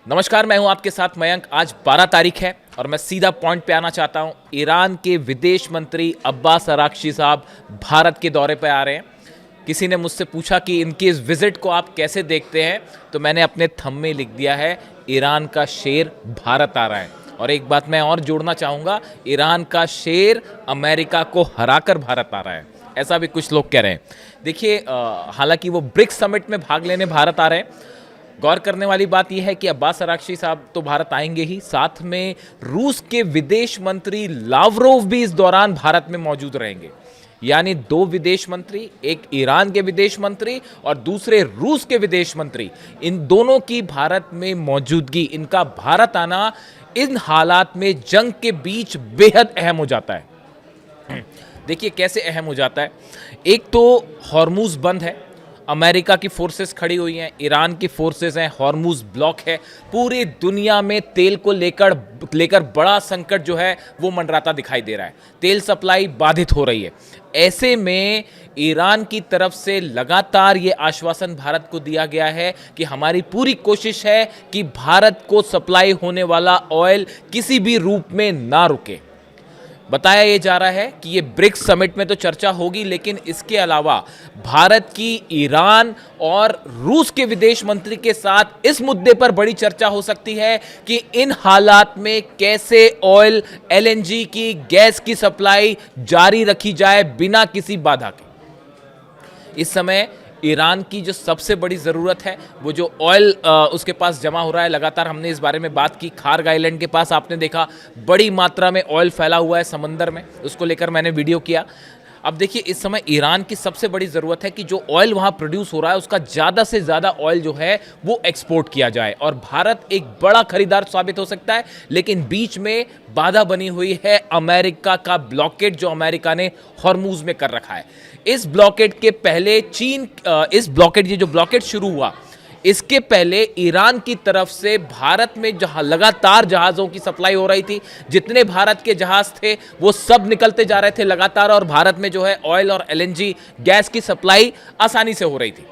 नमस्कार, मैं हूं आपके साथ मयंक। आज 12 तारीख है और मैं सीधा पॉइंट पे आना चाहता हूं। ईरान के विदेश मंत्री अब्बास अराक्ची साहब भारत के दौरे पे आ रहे हैं। किसी ने मुझसे पूछा कि इनकी इस विजिट को आप कैसे देखते हैं, तो मैंने अपने थंब में लिख दिया है, ईरान का शेर भारत आ रहा है। और एक बात मैं और जोड़ना चाहूँगा, ईरान का शेर अमेरिका को हराकर भारत आ रहा है, ऐसा भी कुछ लोग कह रहे हैं। देखिए, हालांकि वो ब्रिक्स समिट में भाग लेने भारत आ रहे हैं। गौर करने वाली बात यह है कि अब्बास अराक्ची साहब तो भारत आएंगे ही, साथ में रूस के विदेश मंत्री लावरोव भी इस दौरान भारत में मौजूद रहेंगे। यानी दो विदेश मंत्री, एक ईरान के विदेश मंत्री और दूसरे रूस के विदेश मंत्री, इन दोनों की भारत में मौजूदगी, इनका भारत आना इन हालात में जंग के बीच बेहद अहम हो जाता है। देखिए कैसे अहम हो जाता है। एक तो हॉर्मुज बंद है, अमेरिका की फोर्सेस खड़ी हुई हैं, ईरान की फोर्सेस हैं, हॉर्मुज ब्लॉक है। पूरी दुनिया में तेल को लेकर बड़ा संकट जो है वो मंडराता दिखाई दे रहा है। तेल सप्लाई बाधित हो रही है। ऐसे में ईरान की तरफ से लगातार ये आश्वासन भारत को दिया गया है कि हमारी पूरी कोशिश है कि भारत को सप्लाई होने वाला ऑयल किसी भी रूप में ना रुके। बताया ये जा रहा है कि ये ब्रिक्स समिट में तो चर्चा होगी, लेकिन इसके अलावा भारत की ईरान और रूस के विदेश मंत्री के साथ इस मुद्दे पर बड़ी चर्चा हो सकती है कि इन हालात में कैसे ऑयल, एलएनजी की, गैस की सप्लाई जारी रखी जाए बिना किसी बाधा के। इस समय ईरान की जो सबसे बड़ी ज़रूरत है वो जो ऑयल उसके पास जमा हो रहा है। लगातार हमने इस बारे में बात की। खार्ग आइलैंड के पास आपने देखा बड़ी मात्रा में ऑयल फैला हुआ है समंदर में, उसको लेकर मैंने वीडियो किया। अब देखिए, इस समय ईरान की सबसे बड़ी ज़रूरत है कि जो ऑयल वहाँ प्रोड्यूस हो रहा है उसका ज़्यादा से ज़्यादा ऑयल जो है वो एक्सपोर्ट किया जाए और भारत एक बड़ा खरीदार साबित हो सकता है। लेकिन बीच में बाधा बनी हुई है अमेरिका का ब्लॉकेड, जो अमेरिका ने हॉर्मुज में कर रखा है। इस ब्लॉकेड के पहले ये जो ब्लॉकेड शुरू हुआ, इसके पहले ईरान की तरफ से भारत में जहां लगातार जहाज़ों की सप्लाई हो रही थी, जितने भारत के जहाज़ थे वो सब निकलते जा रहे थे लगातार, और भारत में जो है ऑयल और एलएनजी गैस की सप्लाई आसानी से हो रही थी।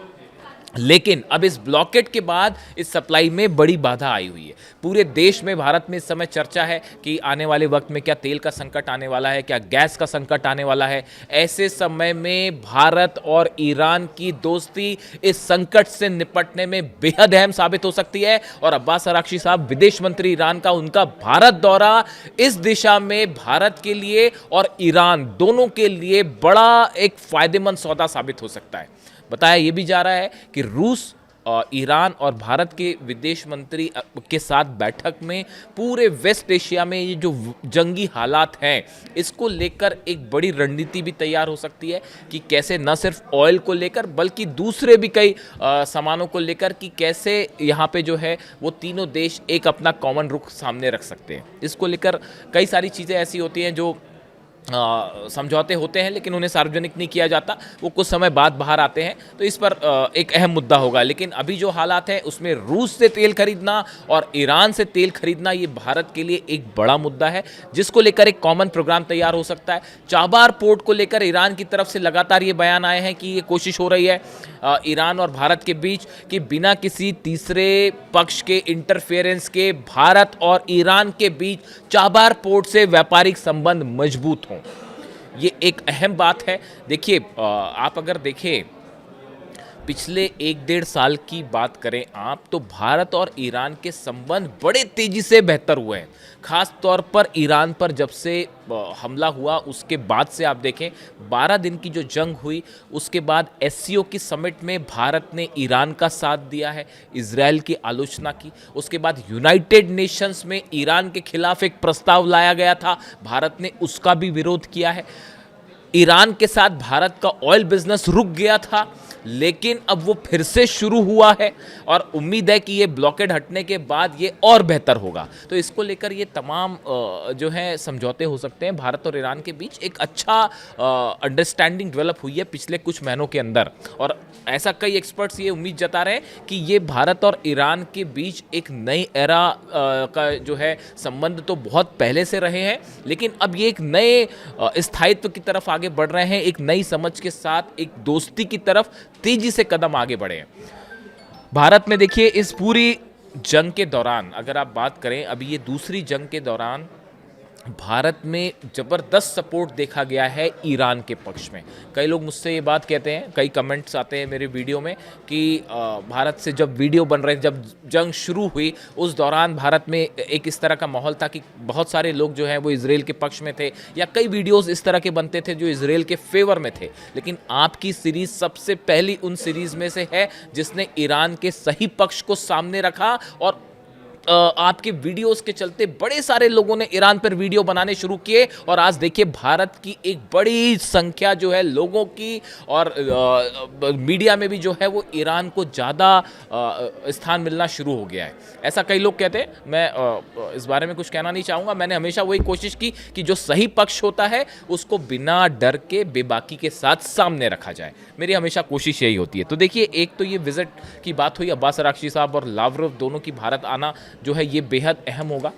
लेकिन अब इस ब्लॉकेट के बाद इस सप्लाई में बड़ी बाधा आई हुई है। पूरे देश में, भारत में इस समय चर्चा है कि आने वाले वक्त में क्या तेल का संकट आने वाला है, क्या गैस का संकट आने वाला है। ऐसे समय में भारत और ईरान की दोस्ती इस संकट से निपटने में बेहद अहम साबित हो सकती है। और अब्बास अराक्ची साहब, विदेश मंत्री ईरान का, उनका भारत दौरा इस दिशा में भारत के लिए और ईरान दोनों के लिए बड़ा एक फायदेमंद सौदा साबित हो सकता है। बताया ये भी जा रहा है कि रूस, ईरान और भारत के विदेश मंत्री के साथ बैठक में पूरे वेस्ट एशिया में ये जो जंगी हालात हैं, इसको लेकर एक बड़ी रणनीति भी तैयार हो सकती है कि कैसे न सिर्फ ऑयल को लेकर बल्कि दूसरे भी कई सामानों को लेकर कि कैसे यहाँ पे जो है वो तीनों देश एक अपना कॉमन रुख सामने रख सकते हैं। इसको लेकर कई सारी चीज़ें ऐसी होती हैं जो समझौते होते हैं लेकिन उन्हें सार्वजनिक नहीं किया जाता, वो कुछ समय बाद बाहर आते हैं, तो इस पर एक अहम मुद्दा होगा। लेकिन अभी जो हालात हैं उसमें रूस से तेल खरीदना और ईरान से तेल खरीदना, ये भारत के लिए एक बड़ा मुद्दा है जिसको लेकर एक कॉमन प्रोग्राम तैयार हो सकता है। चाबार पोर्ट को लेकर ईरान की तरफ से लगातार ये बयान आए हैं कि ये कोशिश हो रही है ईरान और भारत के बीच कि बिना किसी तीसरे पक्ष के इंटरफेरेंस के भारत और ईरान के बीच चाबार पोर्ट से व्यापारिक संबंध मजबूत हों। ये एक अहम बात है। देखिए, आप अगर देखें पिछले 1-1.5 साल की बात करें आप, तो भारत और ईरान के संबंध बड़े तेजी से बेहतर हुए हैं। खास तौर पर ईरान पर जब से हमला हुआ उसके बाद से आप देखें, 12 दिन की जो जंग हुई उसके बाद एससीओ की समिट में भारत ने ईरान का साथ दिया है, इजराइल की आलोचना की। उसके बाद यूनाइटेड नेशंस में ईरान के खिलाफ एक प्रस्ताव लाया गया था, भारत ने उसका भी विरोध किया है। ईरान के साथ भारत का ऑयल बिजनेस रुक गया था, लेकिन अब वो फिर से शुरू हुआ है और उम्मीद है कि ये ब्लॉकेड हटने के बाद ये और बेहतर होगा। तो इसको लेकर ये तमाम जो है समझौते हो सकते हैं भारत और ईरान के बीच। एक अच्छा अंडरस्टैंडिंग डेवलप हुई है पिछले कुछ महीनों के अंदर, और ऐसा कई एक्सपर्ट्स ये उम्मीद जता रहे हैं कि ये भारत और ईरान के बीच एक नई एरा का जो है संबंध तो बहुत पहले से रहे हैं, लेकिन अब ये एक नए स्थायित्व की तरफ आगे बढ़ रहे हैं, एक नई समझ के साथ एक दोस्ती की तरफ तेजी से कदम आगे बढ़े हैं। भारत में देखिए इस पूरी जंग के दौरान अगर आप बात करें, अभी ये दूसरी जंग के दौरान भारत में ज़बरदस्त सपोर्ट देखा गया है ईरान के पक्ष में। कई लोग मुझसे ये बात कहते हैं, कई कमेंट्स आते हैं मेरे वीडियो में कि भारत से जब वीडियो बन रहे, जब जंग शुरू हुई उस दौरान भारत में एक इस तरह का माहौल था कि बहुत सारे लोग जो हैं वो इजराइल के पक्ष में थे, या कई वीडियोस इस तरह के बनते थे जो इजराइल के फेवर में थे। लेकिन आपकी सीरीज़ सबसे पहली उन सीरीज़ में से है जिसने ईरान के सही पक्ष को सामने रखा, और आपके वीडियोस के चलते बड़े सारे लोगों ने ईरान पर वीडियो बनाने शुरू किए, और आज देखिए भारत की एक बड़ी संख्या जो है लोगों की, और मीडिया में भी जो है वो ईरान को ज़्यादा स्थान मिलना शुरू हो गया है, ऐसा कई लोग कहते हैं। मैं इस बारे में कुछ कहना नहीं चाहूँगा। मैंने हमेशा वही कोशिश की कि जो सही पक्ष होता है उसको बिना डर के बेबाकी के साथ सामने रखा जाए, मेरी हमेशा कोशिश यही होती है। तो देखिए, एक तो ये विजिट की बात हुई, अब्बास अराक्ची साहब और लावरोव दोनों की भारत आना जो है ये बेहद अहम होगा।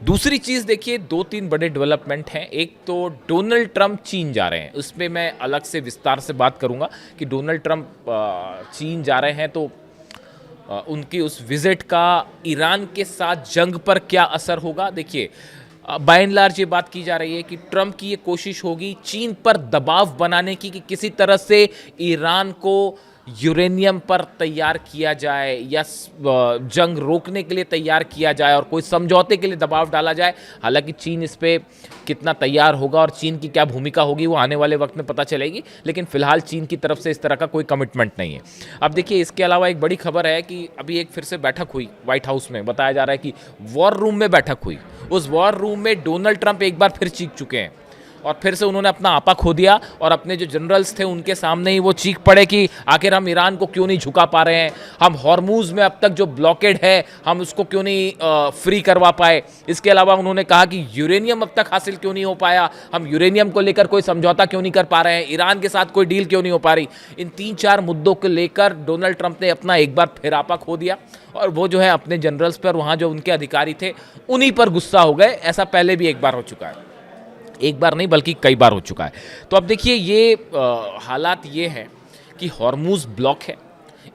दूसरी चीज़ देखिए, 2-3 बड़े डेवलपमेंट हैं। एक तो डोनाल्ड ट्रंप चीन जा रहे हैं, उसमें मैं अलग से विस्तार से बात करूंगा कि डोनाल्ड ट्रंप चीन जा रहे हैं तो उनकी उस विजिट का ईरान के साथ जंग पर क्या असर होगा। देखिए, बाय एंड लार्ज ये बात की जा रही है कि ट्रंप की ये कोशिश होगी चीन पर दबाव बनाने की कि किसी तरह से ईरान को यूरेनियम पर तैयार किया जाए या जंग रोकने के लिए तैयार किया जाए और कोई समझौते के लिए दबाव डाला जाए। हालांकि चीन इस पे कितना तैयार होगा और चीन की क्या भूमिका होगी वो आने वाले वक्त में पता चलेगी, लेकिन फिलहाल चीन की तरफ से इस तरह का कोई कमिटमेंट नहीं है। अब देखिए, इसके अलावा एक बड़ी खबर है कि अभी एक फिर से बैठक हुई व्हाइट हाउस में, बताया जा रहा है कि वॉर रूम में बैठक हुई। उस वॉर रूम में डोनाल्ड ट्रंप एक बार फिर चीख चुके हैं और फिर से उन्होंने अपना आपा खो दिया, और अपने जो जनरल्स थे उनके सामने ही वो चीख पड़े कि आखिर हम ईरान को क्यों नहीं झुका पा रहे हैं, हम हॉर्मूज में अब तक जो ब्लॉकेड है हम उसको क्यों नहीं फ्री करवा पाए। इसके अलावा उन्होंने कहा कि यूरेनियम अब तक हासिल क्यों नहीं हो पाया, हम यूरेनियम को लेकर कोई समझौता क्यों नहीं कर पा रहे हैं, ईरान के साथ कोई डील क्यों नहीं हो पा रही। इन 3-4 मुद्दों को लेकर डोनाल्ड ट्रंप ने अपना एक बार फिर आपा खो दिया, और वो जो है अपने जनरल्स पर, वहाँ जो उनके अधिकारी थे उन्हीं पर गुस्सा हो गए। ऐसा पहले भी एक बार हो चुका है, एक बार नहीं बल्कि कई बार हो चुका है। तो अब देखिए, ये हालात ये हैं कि हॉर्मूज ब्लॉक है,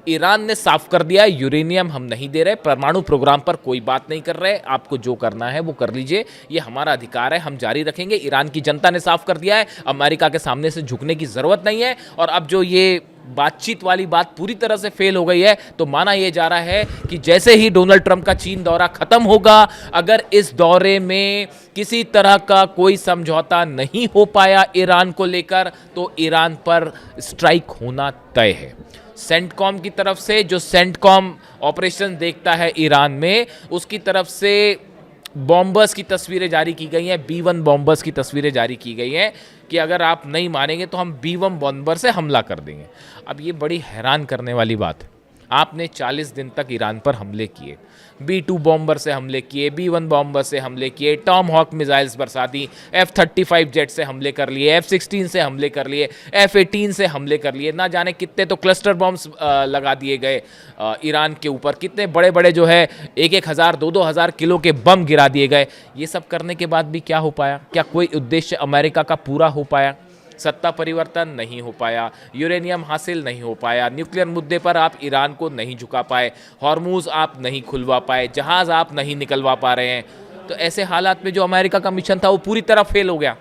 ईरान ने साफ कर दिया यूरेनियम हम नहीं दे रहे, परमाणु प्रोग्राम पर कोई बात नहीं कर रहे, आपको जो करना है वो कर लीजिए, ये हमारा अधिकार है, हम जारी रखेंगे। ईरान की जनता ने साफ कर दिया है, अमेरिका के सामने से झुकने की ज़रूरत नहीं है। और अब जो ये बातचीत वाली बात पूरी तरह से फेल हो गई है, तो माना यह जा रहा है कि जैसे ही डोनाल्ड ट्रंप का चीन दौरा खत्म होगा, अगर इस दौरे में किसी तरह का कोई समझौता नहीं हो पाया ईरान को लेकर, तो ईरान पर स्ट्राइक होना तय है। सेंटकॉम की तरफ से, जो सेंटकॉम ऑपरेशन देखता है ईरान में, उसकी तरफ से बॉम्बर्स की तस्वीरें जारी की गई हैं, B-1 बॉम्बर्स की तस्वीरें जारी की गई हैं कि अगर आप नहीं मानेंगे तो हम B-1 बॉम्बर से हमला कर देंगे। अब ये बड़ी हैरान करने वाली बात है, आपने 40 दिन तक ईरान पर हमले किए, B-2 बॉम्बर से हमले किए, B-1 बॉम्बर से हमले किए, टॉम हॉक मिसाइल्स बरसा दी, F-35 जेट से हमले कर लिए, F-16 से हमले कर लिए, F-18 से हमले कर लिए, ना जाने कितने तो क्लस्टर बॉम्ब्स लगा दिए गए ईरान के ऊपर, कितने बड़े बड़े जो है 1-1 हज़ार 2-2 हज़ार किलो के बम गिरा दिए गए। ये सब करने के बाद भी क्या हो पाया? क्या कोई उद्देश्य अमेरिका का पूरा हो पाया? सत्ता परिवर्तन नहीं हो पाया, यूरेनियम हासिल नहीं हो पाया, न्यूक्लियर मुद्दे पर आप ईरान को नहीं झुका पाए, हॉर्मूज आप नहीं खुलवा पाए, जहाज़ आप नहीं निकलवा पा रहे हैं। तो ऐसे हालात में जो अमेरिका का मिशन था वो पूरी तरह फेल हो गया।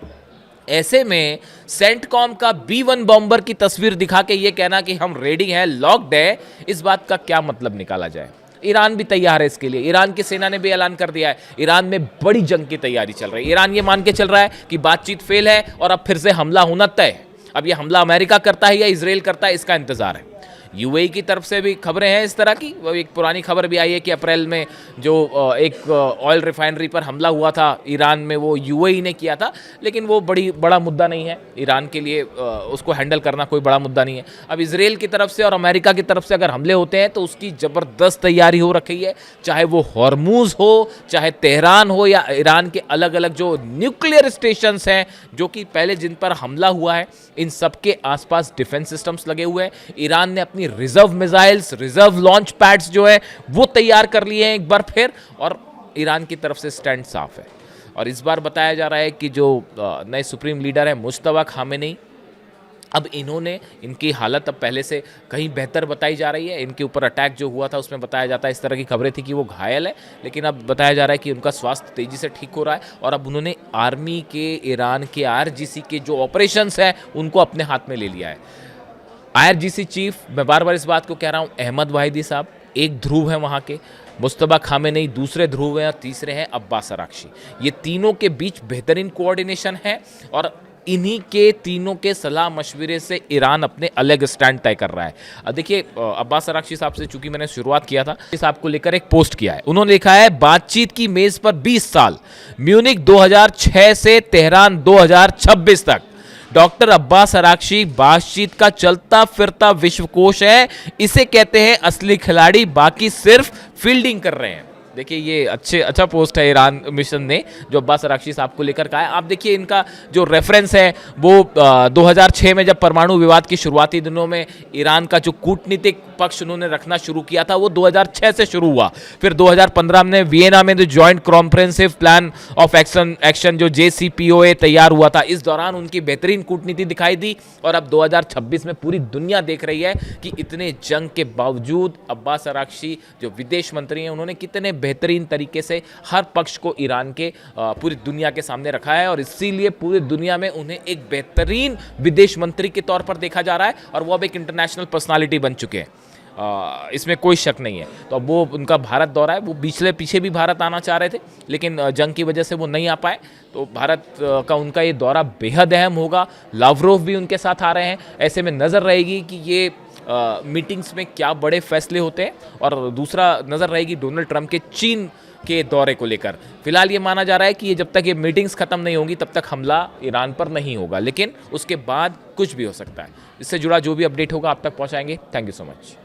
ऐसे में सेंटकॉम का B-1 बॉम्बर की तस्वीर दिखा के ये कहना कि हम रेडी हैं, लॉक्ड है, इस बात का क्या मतलब निकाला जाए? ईरान भी तैयार है इसके लिए, ईरान की सेना ने भी ऐलान कर दिया है, ईरान में बड़ी जंग की तैयारी चल रही है। ईरान ये मान के चल रहा है कि बातचीत फेल है और अब फिर से हमला होना तय है। अब ये हमला अमेरिका करता है या इजराइल करता है, इसका इंतजार है। यूएई की तरफ से भी खबरें हैं इस तरह की, वो एक पुरानी खबर भी आई है कि अप्रैल में जो एक ऑयल रिफाइनरी पर हमला हुआ था ईरान में, वो यूएई ने किया था, लेकिन वो बड़ा मुद्दा नहीं है ईरान के लिए, उसको हैंडल करना कोई बड़ा मुद्दा नहीं है। अब इजराइल की तरफ से और अमेरिका की तरफ से अगर हमले होते हैं तो उसकी ज़बरदस्त तैयारी हो रखी है, चाहे वो हॉर्मूज हो, चाहे तेहरान हो, या ईरान के अलग अलग जो न्यूक्लियर स्टेशंस हैं जो कि पहले जिन पर हमला हुआ है, इन सब के आसपास डिफेंस सिस्टम्स लगे हुए हैं। ईरान ने अपनी reserve missiles, reserve launch pads जो है वो तैयार कर लिए हैं एक बार फिर, और ईरान की तरफ से स्टैंड साफ है। और इस बार बताया जा रहा है कि जो नए सुप्रीम लीडर है मुश्तबा खामेनी, अब इन्होंने, इनकी हालत अब पहले से कहीं बेहतर बताई जा रही है। इनके ऊपर अटैक जो हुआ था उसमें बताया जाता है, इस तरह की खबरें थी कि वो घायल है, लेकिन अब बताया जा रहा है कि उनका स्वास्थ्य तेज़ी से ठीक हो रहा है और अब उन्होंने आर्मी के, ईरान के आईआरजीसी के जो ऑपरेशंस हैं उनको अपने हाथ में ले लिया है। आईआरजीसी चीफ, मैं बार बार इस बात को कह रहा हूँ, अहमद वाहिदी साहब एक ध्रुव है वहाँ के, मुस्तबा खामेनेई दूसरे ध्रुव हैं और तीसरे हैं अब्बास अराक्ची। ये तीनों के बीच बेहतरीन कोऑर्डिनेशन है और इन्हीं के तीनों के सलाह मशवरे से ईरान अपने अलग स्टैंड तय कर रहा है। अब देखिए, अब्बास अराक्ची साहब से चूंकि मैंने शुरुआत किया था, इस आपको लेकर एक पोस्ट किया है। उन्होंने लिखा है, बातचीत की मेज पर 20 साल, म्यूनिक 2006 से तेहरान 2026 तक। डॉक्टर अब्बास अराक्ची बातचीत का चलता फिरता विश्वकोश है। इसे कहते हैं असली खिलाड़ी, बाकी सिर्फ फील्डिंग कर रहे हैं। देखिए, ये अच्छा पोस्ट है ईरान मिशन ने जो अब्बास अराक्ची साहब को लेकर कहा है। आप देखिए, इनका जो रेफरेंस है वो 2006 में जब परमाणु विवाद की शुरुआती दिनों में ईरान का जो कूटनीतिक पक्ष उन्होंने रखना शुरू किया था वो 2006 से शुरू हुआ। फिर 2015 में वियना में जो joint comprehensive plan of action जो JCPOA तैयार हुआ था, इस दौरान उनकी बेहतरीन कूटनीति दिखाई दी। और अब 2026 में पूरी दुनिया देख रही है कि इतने जंग के बावजूद अब्बास अराक्ची जो विदेश मंत्री हैं, उन्होंने कितने बेहतरीन तरीके से हर पक्ष को ईरान के पूरी दुनिया के सामने रखा है और इसीलिए पूरी दुनिया में उन्हें एक बेहतरीन विदेश मंत्री के तौर पर देखा जा रहा है और वो अब एक इंटरनेशनल पर्सनालिटी बन चुके हैं। इसमें कोई शक नहीं है। तो अब वो उनका भारत दौरा है, वो पीछे भी भारत आना चाह रहे थे, लेकिन जंग की वजह से वो नहीं आ पाए। तो भारत का उनका ये दौरा बेहद अहम होगा। लावरोव भी उनके साथ आ रहे हैं। ऐसे में नज़र रहेगी कि ये मीटिंग्स में क्या बड़े फैसले होते हैं। और दूसरा नज़र रहेगी डोनाल्ड ट्रंप के चीन के दौरे को लेकर। फिलहाल ये माना जा रहा है कि ये जब तक ये मीटिंग्स खत्म नहीं होंगी तब तक हमला ईरान पर नहीं होगा, लेकिन उसके बाद कुछ भी हो सकता है। इससे जुड़ा जो भी अपडेट होगा आप तक पहुंचाएंगे। Thank you so much.